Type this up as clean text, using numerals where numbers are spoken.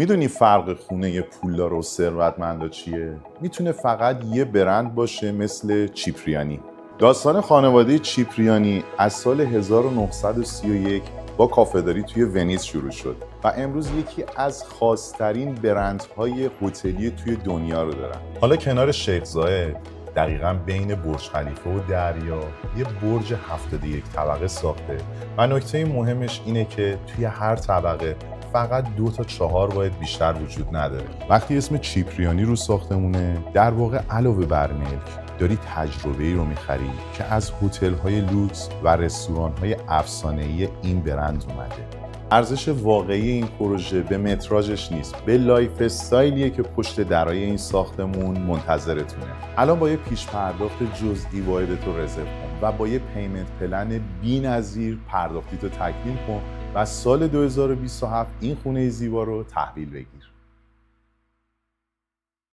میدونی فرق خونه پولدار و ثروتمندا چیه؟ میتونه فقط یه برند باشه مثل چیپریانی. داستان خانواده چیپریانی از سال 1931 با کافه‌داری توی ونیز شروع شد و امروز یکی از خاص‌ترین برندهای هتلی توی دنیا رو دارن. حالا کنار شیخ زاید، دقیقاً بین برج خلیفه و دریا، یه برج 71 طبقه ساخته و نکته مهمش اینه که توی هر طبقه فقط 2 تا 4 واحد بیشتر وجود نداره. وقتی اسم چیپریانی رو ساختمونه، در واقع علاوه بر ملک داری تجربه‌ای رو می‌خری که از هتل‌های لوکس و رستوران‌های افسانه‌ای این برند اومده. ارزش واقعی این پروژه به متراژش نیست، به لایف استایلیه که پشت درای این ساختمون منتظرتونه. الان با یه پیش پرداخت جزئی واحدتو رزرو کن و با یه پیمنت پلن بی‌نظیر پرداختیتو تکمیل کن و سال 2027 این خونه زیبا رو تحویل بگیر.